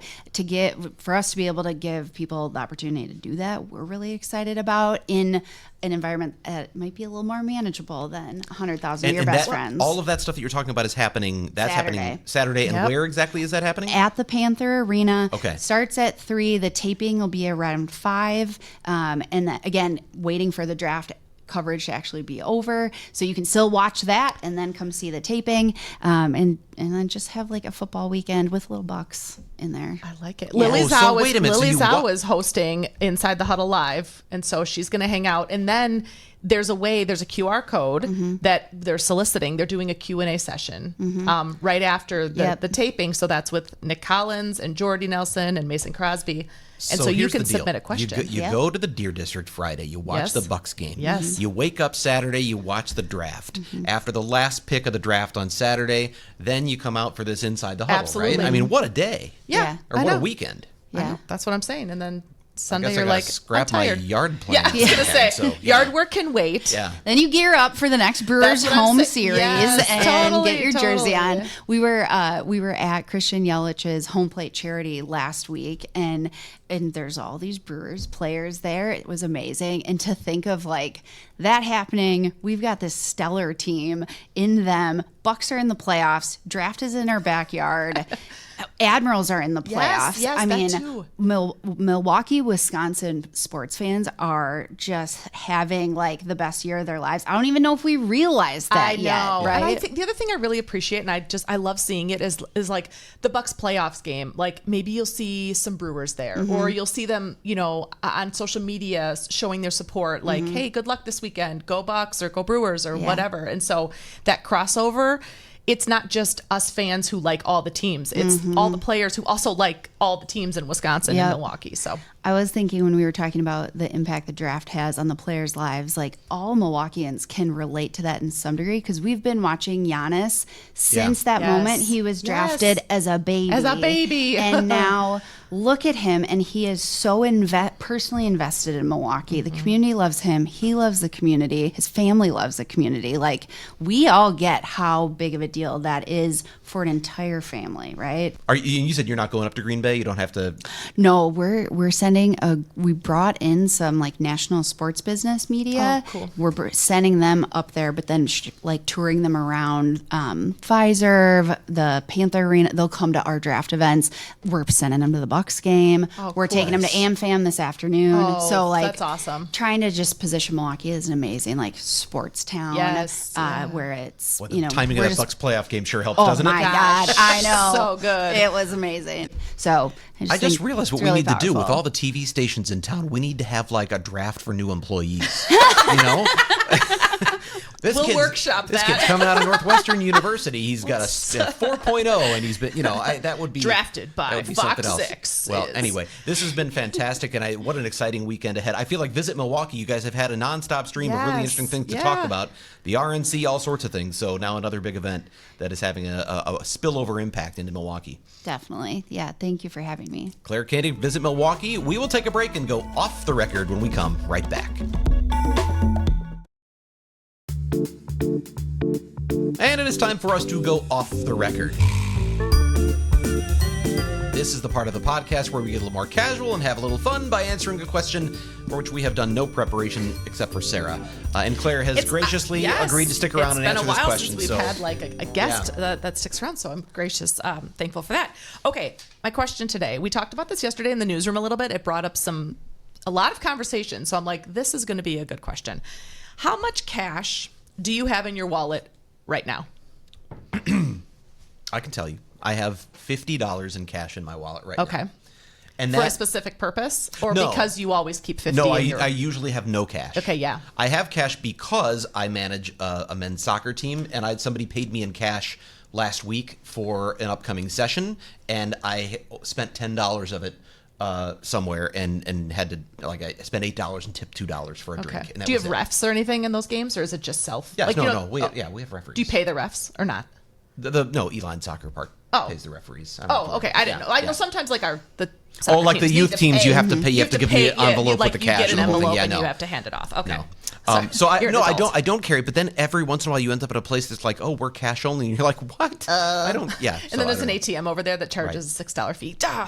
Speaker 2: for us to be able to give people the opportunity to do that, we're really excited about in an environment that might be a little more manageable than 100,000 of your best friends.
Speaker 1: all of that stuff that you're talking about is happening. That's
Speaker 2: Saturday.
Speaker 1: happening Saturday. And
Speaker 6: Yep.
Speaker 1: where exactly is that happening?
Speaker 2: At the Panther Arena.
Speaker 1: Okay.
Speaker 2: Starts at 3. The taping will be around 5. And again, waiting for the draft coverage to actually be over, so you can still watch that and then come see the taping, and then just have like a football weekend with little bucks in there.
Speaker 6: I like it.
Speaker 2: Yeah.
Speaker 6: Lily
Speaker 1: Oh, so
Speaker 6: Zhao
Speaker 1: wait a minute, so
Speaker 6: Lily
Speaker 1: you
Speaker 6: Zhao
Speaker 1: wa-
Speaker 6: is hosting Inside the Huddle Live, and so she's going to hang out. And then there's a QR code that they're soliciting. They're doing a Q&A session right after the taping. So that's with Nick Collins and Jordy Nelson and Mason Crosby. And so you
Speaker 1: here's
Speaker 6: can
Speaker 1: the deal.
Speaker 6: submit a question.
Speaker 1: You go to the Deer District Friday. You watch
Speaker 6: Yes.
Speaker 1: the Bucks game.
Speaker 6: Yes.
Speaker 1: You wake up Saturday. You watch the draft. After the last pick of the draft on Saturday, then you come out for this Inside the Huddle.
Speaker 6: Absolutely.
Speaker 1: Right? I mean, what a day.
Speaker 6: Yeah,
Speaker 1: Or
Speaker 6: I
Speaker 1: what a
Speaker 6: know.
Speaker 1: weekend.
Speaker 6: I know. That's what I'm saying. And then
Speaker 1: I
Speaker 6: Sunday
Speaker 1: guess I
Speaker 6: you're
Speaker 1: gotta
Speaker 6: like,
Speaker 1: scrap
Speaker 6: I'm
Speaker 1: my
Speaker 6: tired.
Speaker 1: yard plan.
Speaker 6: Yeah, I was going to say,
Speaker 1: So, yeah.
Speaker 6: yard work can wait.
Speaker 1: Yeah.
Speaker 2: Then you gear up for the next Brewers
Speaker 6: That's what I'm
Speaker 2: home
Speaker 6: saying.
Speaker 2: series
Speaker 6: Yes,
Speaker 2: and
Speaker 6: totally,
Speaker 2: get your jersey
Speaker 6: totally.
Speaker 2: on. We were at Christian Yelich's home plate charity last week, and there's all these Brewers players there. It was amazing, and to think of like that happening, we've got this stellar team in them. Bucks are in the playoffs. Draft is in our backyard. Admirals are in the playoffs.
Speaker 6: yes,
Speaker 2: I
Speaker 6: that
Speaker 2: mean,
Speaker 6: too.
Speaker 2: Milwaukee, Wisconsin sports fans are just having like the best year of their lives. I don't even know if we realize that
Speaker 6: I know.
Speaker 2: yet, right?
Speaker 6: And I think the other thing I really appreciate, and I love seeing it, is like the Bucks playoffs game. Like maybe you'll see some Brewers there, or you'll see them, on social media showing their support. Like, hey, good luck this weekend. Go Bucks or go Brewers or whatever. And so that crossover. It's not just us fans who like all the teams. It's all the players who also like all the teams in Wisconsin and Milwaukee. So
Speaker 2: I was thinking when we were talking about the impact the draft has on the players' lives, like all Milwaukeeans can relate to that in some degree, because we've been watching Giannis since that
Speaker 6: Yes.
Speaker 2: moment he was drafted as a baby.
Speaker 6: As a baby.
Speaker 2: And now look at him, and he is so personally invested in Milwaukee. The community loves him. He loves the community. His family loves the community. Like, we all get how big of a deal that is for an entire family, right?
Speaker 1: You said you're not going up to Green Bay. You don't have to.
Speaker 2: No, we're sending we brought in some like national sports business media.
Speaker 6: Oh, cool.
Speaker 2: We're sending them up there, but then like touring them around Pfizer, the Panther Arena. They'll come to our draft events. We're sending them to the Bucks game. We're
Speaker 6: cool.
Speaker 2: taking them to AmFam this afternoon. So like
Speaker 6: that's awesome.
Speaker 2: Trying to just position Milwaukee as an amazing like sports town.
Speaker 6: Yes.
Speaker 2: Where it's
Speaker 1: Well, the timing of
Speaker 2: we're
Speaker 1: that
Speaker 2: just-
Speaker 1: Bucks playoff game sure helped,
Speaker 2: Oh
Speaker 1: doesn't
Speaker 2: my
Speaker 1: it?
Speaker 2: God, I know.
Speaker 6: So good.
Speaker 2: It was amazing. So
Speaker 1: I just
Speaker 2: think
Speaker 1: realized what
Speaker 2: it's
Speaker 1: we
Speaker 2: really
Speaker 1: need to do with
Speaker 2: powerful.
Speaker 1: all the TV stations in town. We need to have like a draft for new employees. You know,
Speaker 6: We'll workshop
Speaker 1: This
Speaker 6: that.
Speaker 1: kid's coming out of Northwestern University. He's got a 4.0, and he's been, that would be
Speaker 6: Drafted by
Speaker 1: that would be something else.
Speaker 6: FOX6
Speaker 1: Well,
Speaker 6: is-
Speaker 1: anyway, this has been fantastic, and what an exciting weekend ahead. I feel like Visit Milwaukee. You guys have had a nonstop stream of really
Speaker 6: Yes.
Speaker 1: interesting things to
Speaker 6: Yeah.
Speaker 1: talk about. The RNC, all sorts of things. So now another big event that is having a spillover impact into Milwaukee.
Speaker 2: Definitely. Yeah. Thank you for having me.
Speaker 1: Claire Candy, Visit Milwaukee. We will take a break and go off the record when we come right back. And it is time for us to go off the record. This is the part of the podcast where we get a little more casual and have a little fun by answering a question for which we have done no preparation except for Sarah. And Claire has graciously agreed to stick around and answer this question.
Speaker 6: It's been a while since we've had like a guest that sticks around, so I'm gracious, thankful for that. Okay, my question today. We talked about this yesterday in the newsroom a little bit. It brought up a lot of conversation, so I'm like, this is going to be a good question. How much cash do you have in your wallet right now?
Speaker 1: I can tell you. I have $50 in cash in my wallet right now.
Speaker 6: Okay.
Speaker 1: And
Speaker 6: For a
Speaker 1: that,
Speaker 6: specific purpose? Or
Speaker 1: No.
Speaker 6: because you always keep 50
Speaker 1: no,
Speaker 6: in your...
Speaker 1: I usually have no cash.
Speaker 6: Okay, yeah.
Speaker 1: I have cash because I manage a men's soccer team, and somebody paid me in cash last week for an upcoming session, and I spent $10 of it somewhere and had to, like, I spent $8 and tipped $2 for a drink.
Speaker 6: Okay.
Speaker 1: And that
Speaker 6: Do you
Speaker 1: was
Speaker 6: have
Speaker 1: it.
Speaker 6: refs or anything in those games, or is it just self?
Speaker 1: Yeah,
Speaker 6: like,
Speaker 1: no,
Speaker 6: you
Speaker 1: no.
Speaker 6: know-
Speaker 1: We have referees.
Speaker 6: Do you pay the refs or not?
Speaker 1: No, Elon Soccer Park pays the referees. I don't know.
Speaker 6: Oh, okay. I didn't know. I know sometimes like the
Speaker 1: Oh,
Speaker 6: soccer
Speaker 1: like the
Speaker 6: teams
Speaker 1: youth
Speaker 6: need to
Speaker 1: teams,
Speaker 6: pay.
Speaker 1: you have to pay. You have to give me an envelope
Speaker 6: like
Speaker 1: with the
Speaker 6: you
Speaker 1: cash
Speaker 6: get an
Speaker 1: and the whole
Speaker 6: envelope
Speaker 1: thing. Yeah,
Speaker 6: and
Speaker 1: no.
Speaker 6: you have to hand it off. Okay.
Speaker 1: No.
Speaker 6: Sorry.
Speaker 1: So
Speaker 6: You're an adult.
Speaker 1: I don't carry. But then every once in a while, you end up at a place that's like, oh, we're cash only, and you're like, what? I don't. Yeah.
Speaker 6: And then there's an ATM over there that charges a $6 fee. Duh.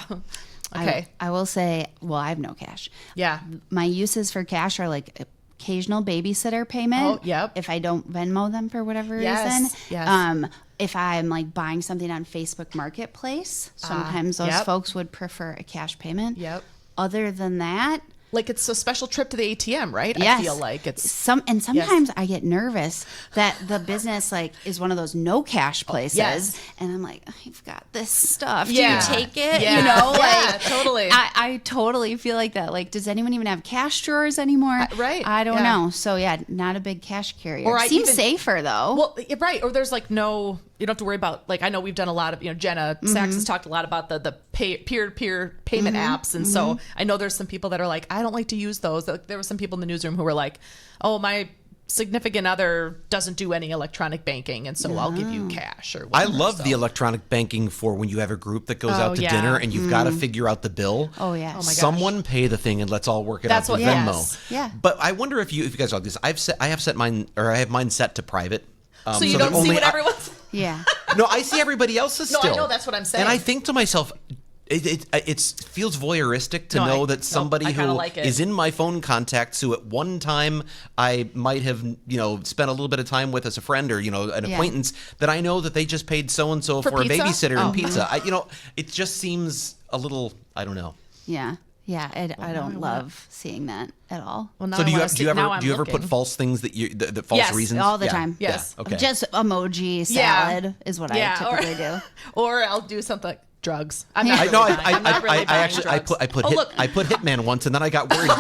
Speaker 6: Okay.
Speaker 2: I will say, well, I have no cash.
Speaker 6: Yeah.
Speaker 2: My uses for cash are like occasional babysitter payment.
Speaker 6: Oh, yep.
Speaker 2: If I don't Venmo them for whatever
Speaker 6: Yes,
Speaker 2: reason.
Speaker 6: yes.
Speaker 2: If I'm like buying something on Facebook Marketplace, sometimes those
Speaker 6: yep.
Speaker 2: folks would prefer a cash payment.
Speaker 6: Yep.
Speaker 2: Other than that,
Speaker 6: Like it's a special trip to the ATM, right?
Speaker 2: yes.
Speaker 6: I feel like it's
Speaker 2: sometimes I get nervous that the business like is one of those no cash places,
Speaker 6: yes.
Speaker 2: and I'm like, I've got this stuff.
Speaker 6: Yeah.
Speaker 2: Do you take it?
Speaker 6: Yeah.
Speaker 2: You know,
Speaker 6: Yeah,
Speaker 2: like
Speaker 6: totally.
Speaker 2: I totally feel like that. Like, does anyone even have cash drawers anymore?
Speaker 6: Right.
Speaker 2: I don't
Speaker 6: Yeah.
Speaker 2: know. So yeah, not a big cash carrier.
Speaker 6: Or I
Speaker 2: Seems
Speaker 6: even-
Speaker 2: safer though.
Speaker 6: Well, yeah, right. Or there's like no, you don't have to worry about, like, I know we've done a lot of, Jenna Sachs has talked a lot about the peer-to-peer payment apps. And so I know there's some people that are like, I don't like to use those. Like, there were some people in the newsroom who were like, oh, my significant other doesn't do any electronic banking, and so I'll give you cash or
Speaker 1: I
Speaker 6: whatever.
Speaker 1: love
Speaker 6: So-
Speaker 1: the electronic banking for when you have a group that goes out to
Speaker 6: yeah.
Speaker 1: dinner and you've got to figure out the bill.
Speaker 2: Oh, yeah. Oh, my
Speaker 6: gosh.
Speaker 1: Someone pay the thing and let's all work it
Speaker 6: That's
Speaker 1: out with
Speaker 6: what-
Speaker 1: Venmo.
Speaker 6: yes.
Speaker 2: Yeah.
Speaker 1: But I wonder if you guys are like this. I have mine set to private.
Speaker 6: So you
Speaker 1: that
Speaker 6: don't see
Speaker 1: only
Speaker 6: what everyone's...
Speaker 2: yeah.
Speaker 1: No, I see everybody else's
Speaker 6: No, I
Speaker 1: still.
Speaker 6: know, that's what I'm saying.
Speaker 1: And I think to myself, it feels voyeuristic to
Speaker 6: No,
Speaker 1: know
Speaker 6: I
Speaker 1: that somebody
Speaker 6: kinda
Speaker 1: who
Speaker 6: like it.
Speaker 1: is in my phone contacts who at one time I might have spent a little bit of time with as a friend or an acquaintance, that I know that they just paid so and so for a
Speaker 6: pizza?
Speaker 1: babysitter
Speaker 6: Oh.
Speaker 1: and pizza. It just seems a little, I don't know.
Speaker 2: Yeah. Yeah. I don't love seeing that at all.
Speaker 6: Well, now
Speaker 1: So
Speaker 6: I
Speaker 1: do you
Speaker 6: wanna
Speaker 1: have,
Speaker 6: see-
Speaker 1: do you ever
Speaker 6: now I'm
Speaker 1: do you ever put
Speaker 6: looking.
Speaker 1: false things that false
Speaker 6: Yes,
Speaker 1: reasons
Speaker 2: all the
Speaker 1: Yeah,
Speaker 2: time.
Speaker 6: Yes.
Speaker 1: Yeah, okay.
Speaker 2: Just emoji
Speaker 6: Yeah.
Speaker 2: salad is what I typically do.
Speaker 6: Or I'll do something like drugs. I'm
Speaker 2: Yeah.
Speaker 6: not
Speaker 1: I
Speaker 6: really
Speaker 1: know.
Speaker 6: buying- I'm not really
Speaker 1: I
Speaker 6: buying
Speaker 1: actually
Speaker 6: drugs.
Speaker 1: I
Speaker 6: Oh,
Speaker 1: put Hitman once, and then I got worried.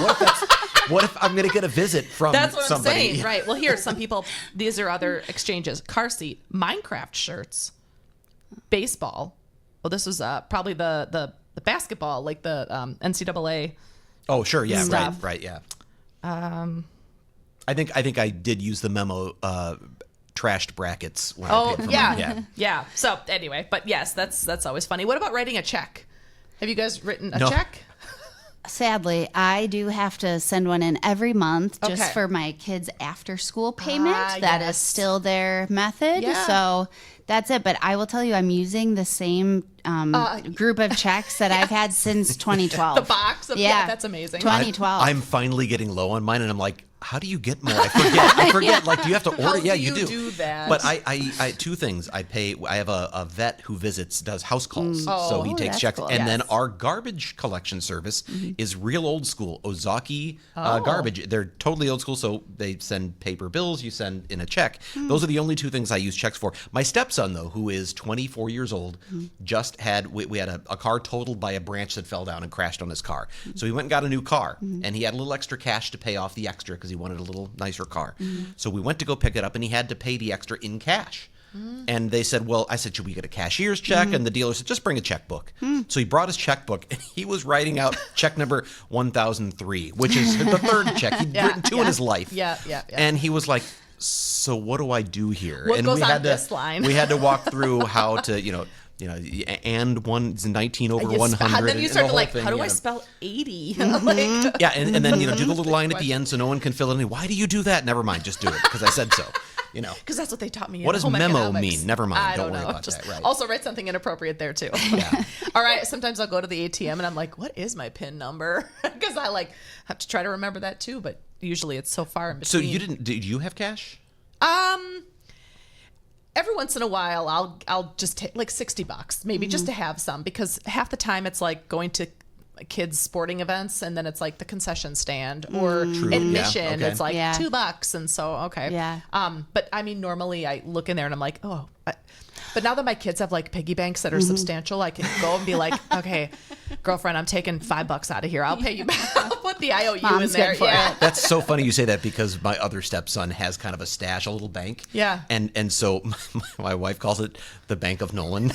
Speaker 1: What if I'm going to get a visit from
Speaker 6: That's what
Speaker 1: somebody?
Speaker 6: I'm saying, right? Well, here, some people. These are other exchanges: car seat, Minecraft shirts, baseball. Well, this was probably the basketball, like the NCAA.
Speaker 1: Oh, sure, yeah,
Speaker 6: Stuff.
Speaker 1: right, yeah. I think I did use the memo. Trashed brackets. When I
Speaker 6: Oh,
Speaker 1: paid for
Speaker 6: yeah.
Speaker 1: mine.
Speaker 6: Yeah. So anyway, but yes, that's always funny. What about writing a check? Have you guys written a
Speaker 1: No.
Speaker 6: check?
Speaker 2: Sadly, I do have to send one in every month just
Speaker 6: Okay.
Speaker 2: for my kids' after school payment.
Speaker 6: Ah,
Speaker 2: That is
Speaker 6: yes.
Speaker 2: still their method.
Speaker 6: Yeah.
Speaker 2: So that's it. But I will tell you, I'm using the same group of checks that I've had since 2012.
Speaker 6: The box of yeah, that's amazing.
Speaker 2: 2012.
Speaker 1: I'm finally getting low on mine, and I'm like, how do you get more? I forget. Like, do you have to order?
Speaker 6: How
Speaker 1: Yeah,
Speaker 6: do
Speaker 1: you
Speaker 6: you
Speaker 1: do.
Speaker 6: do that?
Speaker 1: But I two things. I have a vet who does house calls, so he
Speaker 2: Oh,
Speaker 1: takes
Speaker 2: that's
Speaker 1: checks,
Speaker 2: cool.
Speaker 1: and then
Speaker 6: Yes.
Speaker 1: our garbage collection service is real old school. Ozaki garbage. They're totally old school, so they send paper bills. You send in a check. Those are the only two things I use checks for. My stepson, though, who is 24 years old, just had we had a car totaled by a branch that fell down and crashed on his car. So he went and got a new car, and he had a little extra cash to pay off the extra because he wanted a little nicer car. So we went to go pick it up, and he had to pay the extra in cash. And they said, well, I said, should we get a cashier's check? And the dealer said, just bring a checkbook. So he brought his checkbook, and he was writing out check number 1003, which is the third check. He'd written two in his life.
Speaker 6: Yeah.
Speaker 1: And he was like, so what do I do here?
Speaker 6: What
Speaker 1: and
Speaker 6: goes
Speaker 1: we
Speaker 6: on
Speaker 1: had
Speaker 6: this line?
Speaker 1: We had to walk through how to, and one's 19 over 100.
Speaker 6: And then you
Speaker 1: and
Speaker 6: start
Speaker 1: the
Speaker 6: to like,
Speaker 1: whole thing,
Speaker 6: how do I spell 80? Like,
Speaker 1: Yeah, and then do the little line at the end so no one can fill it in. Why do you do that? Never mind, just do it because I said so.
Speaker 6: because that's what they taught me.
Speaker 1: What
Speaker 6: in
Speaker 1: does
Speaker 6: home
Speaker 1: memo
Speaker 6: economics.
Speaker 1: mean? Never mind,
Speaker 6: I
Speaker 1: don't
Speaker 6: don't
Speaker 1: worry
Speaker 6: know.
Speaker 1: about
Speaker 6: Just
Speaker 1: that, right.
Speaker 6: Also write something inappropriate there too.
Speaker 1: Yeah.
Speaker 6: All right. Sometimes I'll go to the ATM and I'm like, what is my PIN number? Because I have to try to remember that too. But usually it's so far in
Speaker 1: So
Speaker 6: between.
Speaker 1: did you have cash?
Speaker 6: Every once in a while, I'll just take like $60 maybe just to have some, because half the time it's like going to kids sporting events and then it's like the concession stand or admission.
Speaker 1: Yeah, okay.
Speaker 6: It's like
Speaker 2: Yeah.
Speaker 6: $2, and so okay.
Speaker 2: Yeah.
Speaker 6: But I mean, normally I look in there and I'm like, oh, But now that my kids have like piggy banks that are substantial, I can go and be like, okay, girlfriend, I'm taking $5 out of here. I'll pay you back. I'll put the IOU
Speaker 2: Mom's
Speaker 6: in there.
Speaker 2: good for it.
Speaker 1: That's so funny you say that because my other stepson has kind of a stash, a little bank.
Speaker 6: Yeah.
Speaker 1: And so my wife calls it the Bank of Nolan.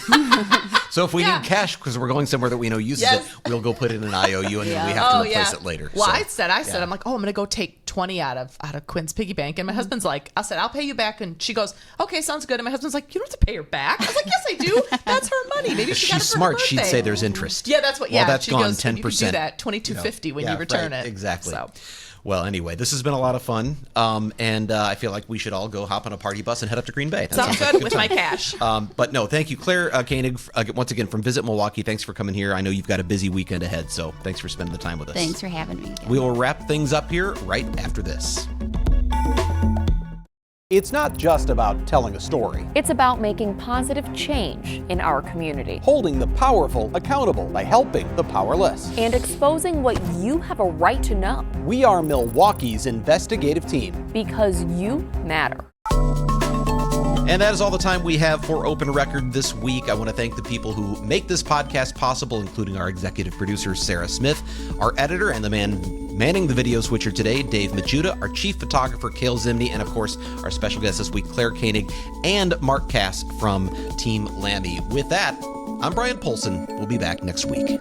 Speaker 1: So if we need cash because we're going somewhere that we know uses it, we'll go put it in an IOU and then we have to replace it later.
Speaker 6: Well,
Speaker 1: So,
Speaker 6: I said, I'm like, I'm going to go take 20 out of Quinn's piggy bank. And my husband's like, I said, I'll pay you back. And she goes, okay, sounds good. And my husband's like, you don't have to pay her back. I was like, yes, I do. That's her money. Maybe she got it
Speaker 1: she's
Speaker 6: for
Speaker 1: smart.
Speaker 6: her
Speaker 1: She'd
Speaker 6: birthday.
Speaker 1: say there's interest.
Speaker 6: Yeah, that's what.
Speaker 1: Well,
Speaker 6: Yeah,
Speaker 1: that's
Speaker 6: she
Speaker 1: gone
Speaker 6: goes,
Speaker 1: 10%.
Speaker 6: You can do that $22.50 when you return it.
Speaker 1: Exactly.
Speaker 6: So.
Speaker 1: Well, anyway, this has been a lot of fun, and I feel like we should all go hop on a party bus and head up to Green Bay. That
Speaker 6: Sounds
Speaker 1: like
Speaker 6: good
Speaker 1: a
Speaker 6: with
Speaker 1: time.
Speaker 6: my cash.
Speaker 1: But no, thank you, Claire Koenig, once again from Visit Milwaukee. Thanks for coming here. I know you've got a busy weekend ahead, so thanks for spending the time with us.
Speaker 2: Thanks for having me again.
Speaker 1: We will wrap things up here right after this.
Speaker 9: It's not just about telling a story,
Speaker 10: It's about making positive change in our community
Speaker 9: holding the powerful accountable by helping the powerless.
Speaker 10: and exposing what you have a right to know
Speaker 9: We are Milwaukee's investigative team.
Speaker 10: because you matter.
Speaker 1: And that is all the time we have for Open Record this week. I want to thank the people who make this podcast possible, including our executive producer, Sarah Smith, our editor, and the man manning the video switcher today, Dave Majuda, our chief photographer, Cale Zimney, and of course, our special guest this week, Claire Koenig, and Mark Cass from Team Lammy. With that, I'm Bryan Polcyn. We'll be back next week.